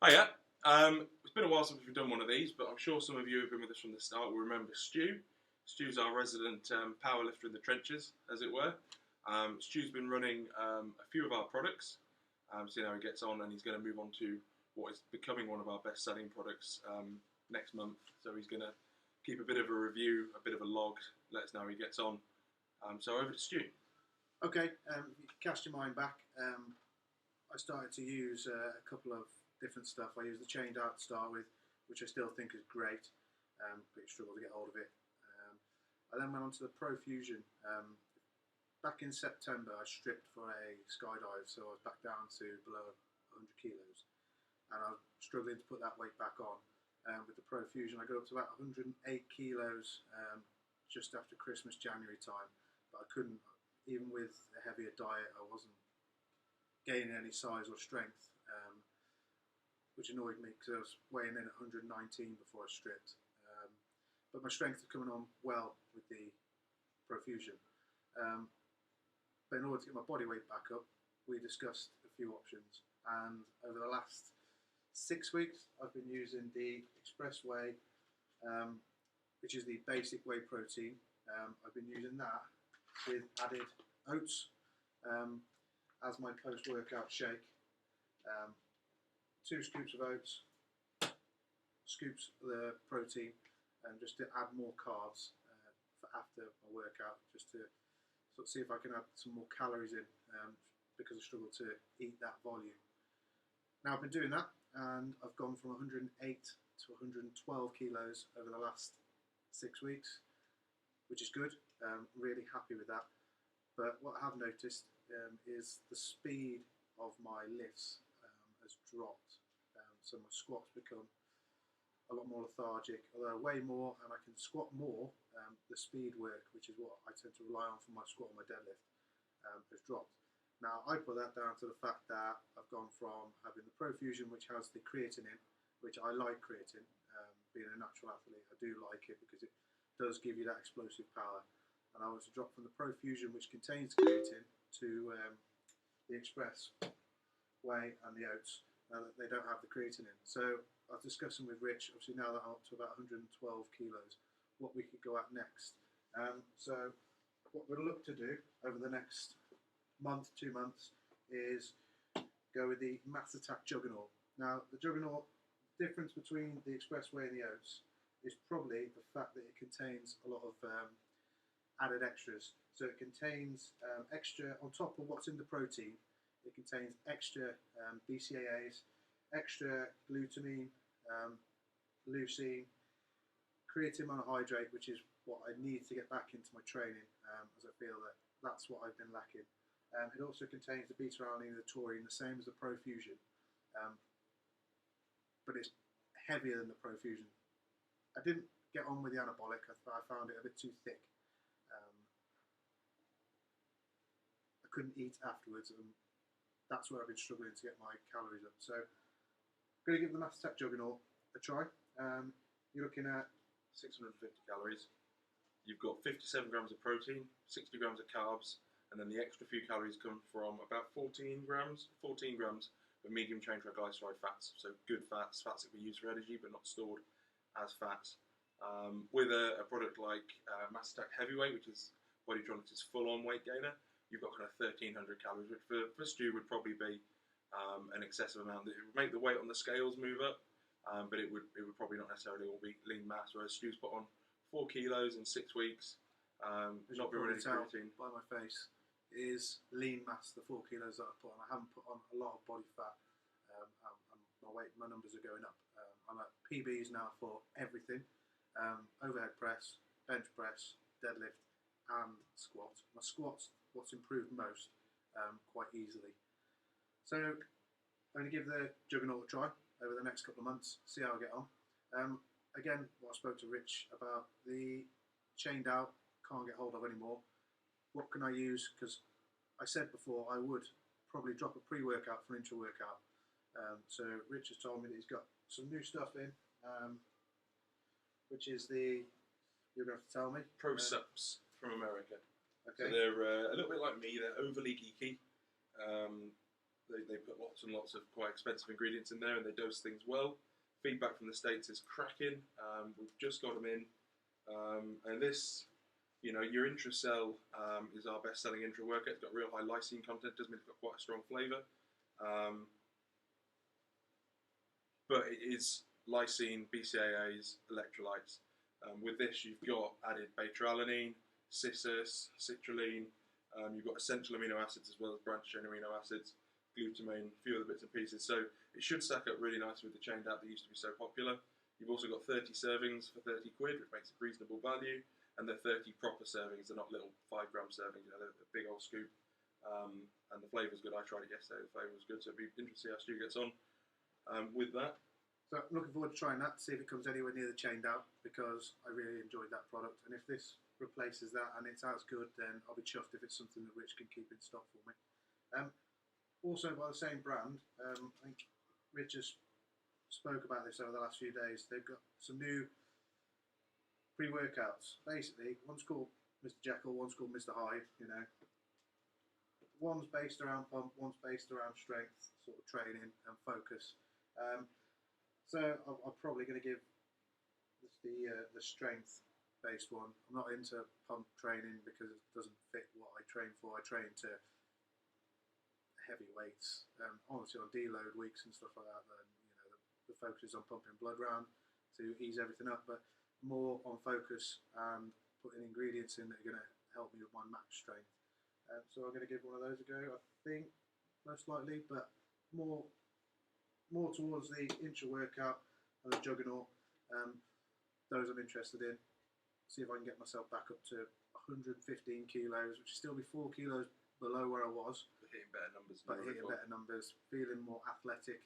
Hiya. It's been a while since we've done one of these, but I'm sure some of you have been with us from the start will remember Stu. Stu's our resident power lifter in the trenches, as it were. Stu's been running a few of our products, seeing how he gets on, and he's going to move on to what is becoming one of our best-selling products next month. So he's going to keep a bit of a review, a bit of a log, let us know how he gets on. So over to Stu. Okay, if you cast your mind back, I started to use a couple of different stuff. I used the chained out to start with, which I still think is great, but you struggle to get hold of it. I then went on to the ProFusion. Back in September, I stripped for a skydive, so I was back down to below 100 kilos, and I was struggling to put that weight back on. With the ProFusion, I got up to about 108 kilos just after Christmas, January time, but I couldn't, even with a heavier diet, I wasn't gaining any size or strength, which annoyed me because I was weighing in at 119 before I stripped. But my strength is coming on well with the ProFusion. But in order to get my body weight back up, we discussed a few options, and over the last 6 weeks I've been using the Express Whey, which is the basic whey protein. I've been using that with added oats as my post-workout shake. 2 scoops of oats, scoops of the protein, just to add more carbs for after my workout, just to sort of see if I can add some more calories in, because I struggle to eat that volume. Now I've been doing that, and I've gone from 108 to 112 kilos over the last 6 weeks, which is good. Really happy with that. But what I have noticed is the speed of my lifts has dropped. So my squats become a lot more lethargic. Although I weigh more and I can squat more, the speed work, which is what I tend to rely on for my squat and my deadlift, has dropped. Now I put that down to the fact that I've gone from having the ProFusion, which has the creatine in, which I like creatine. Being a natural athlete, I do like it because it does give you that explosive power. And I was to drop from the ProFusion, which contains creatine, to the Express Whey and the oats, now that they don't have the creatine in. So I was discussing with Rich, obviously now that I'm up to about 112 kilos, what we could go at next. So what we'll look to do over the next month, 2 months, is go with the Mass Attack Juggernaut. Now the Juggernaut, difference between the Express Whey and the oats is probably the fact that it contains a lot of added extras. So it contains extra, on top of what's in the protein, it contains extra BCAAs, extra glutamine, leucine, creatine monohydrate, which is what I need to get back into my training, as I feel that that's what I've been lacking. It also contains the beta-alanine and the taurine, the same as the ProFusion, but it's heavier than the ProFusion. I didn't get on with the anabolic. I found it a bit too thick. I couldn't eat afterwards, and that's where I've been struggling to get my calories up. So I'm going to give the Mass Attack Juggernaut a try. You're looking at 650 calories. You've got 57 grams of protein, 60 grams of carbs, and then the extra few calories come from about 14 grams of medium chain triglyceride fats. So good fats that we use for energy but not stored as fats. With a product like Mass Attack Heavyweight, which is Bodytronics' full-on weight gainer, you've got kind of 1,300 calories, which for Stu would probably be an excessive amount. It would make the weight on the scales move up, but it would probably not necessarily all be lean mass. Whereas Stu's put on 4 kilos in 6 weeks. Not been really creatine. By my face is lean mass. The 4 kilos that I put on, I haven't put on a lot of body fat. My numbers are going up. I'm at PBs now for everything: overhead press, bench press, deadlift, and squat. My squats, what's improved most, quite easily. So I'm going to give the Juggernaut a try over the next couple of months, see how I get on. Again, what I spoke to Rich about, the chained out, can't get hold of anymore. What can I use? Because I said before I would probably drop a pre-workout for an intra-workout. So Rich has told me that he's got some new stuff in, which is the, you're going to have to tell me. ProSUPPS from America. Okay. So they're a little bit like me, they're overly geeky. They put lots and lots of quite expensive ingredients in there, and they dose things well. Feedback from the States is cracking. We've just got them in, and this, your Intracell is our best-selling intra workout. It's got real high lysine content. Doesn't mean it's got quite a strong flavour, but it is lysine, BCAAs, electrolytes. With this, you've got added beta-alanine, cissus, citrulline. You've got essential amino acids as well as branched chain amino acids, glutamine, a few other bits and pieces. So it should stack up really nicely with the chained out that used to be so popular. You've also got 30 servings for 30 quid, which makes it reasonable value. And they're 30 proper servings. They're not little 5-gram servings. They're a big old scoop. And the flavour's good. I tried it yesterday. The flavour was good. So it'd be interesting to see how Stu gets on with that. So I'm looking forward to trying that, see if it comes anywhere near the chained out, because I really enjoyed that product. And if this replaces that and it's as good, then I'll be chuffed if it's something that Rich can keep in stock for me. Also by the same brand, I think Rich has spoke about this over the last few days. They've got some new pre-workouts. Basically, one's called Mr Jekyll, one's called Mr Hyde. One's based around pump, one's based around strength, sort of training and focus. So I'm probably going to give this the strength-based one. I'm not into pump training because it doesn't fit what I train for. I train to heavy weights. Honestly, on deload weeks and stuff like that, then the focus is on pumping blood round to ease everything up, but more on focus and putting ingredients in that are going to help me with my max strength. So I'm going to give one of those a go, I think, most likely, but more towards the intra workout and the juggernaut. Those I'm interested in. See if I can get myself back up to 115 kilos, which is still be 4 kilos below where I was. But hitting better numbers. But hitting better numbers, feeling more athletic.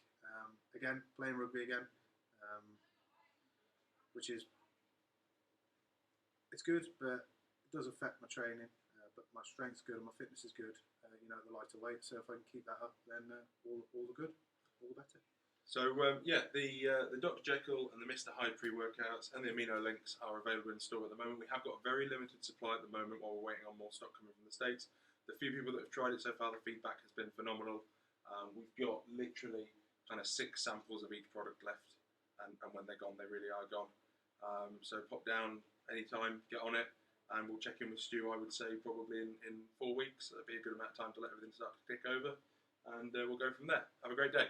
Again, playing rugby again, which is, it's good, but it does affect my training. But my strength's good and my fitness is good, at the lighter weight. So if I can keep that up, then all the good, all the better. So the Dr Jekyll and the Mr Hyde pre-workouts and the amino links are available in store at the moment. We have got a very limited supply at the moment while we're waiting on more stock coming from the States. The few people that have tried it so far, the feedback has been phenomenal. We've got literally kind of 6 samples of each product left, and when they're gone, they really are gone. So pop down anytime, get on it, and we'll check in with Stu, I would say, probably in 4 weeks. That'd be a good amount of time to let everything start to tick over, and we'll go from there. Have a great day.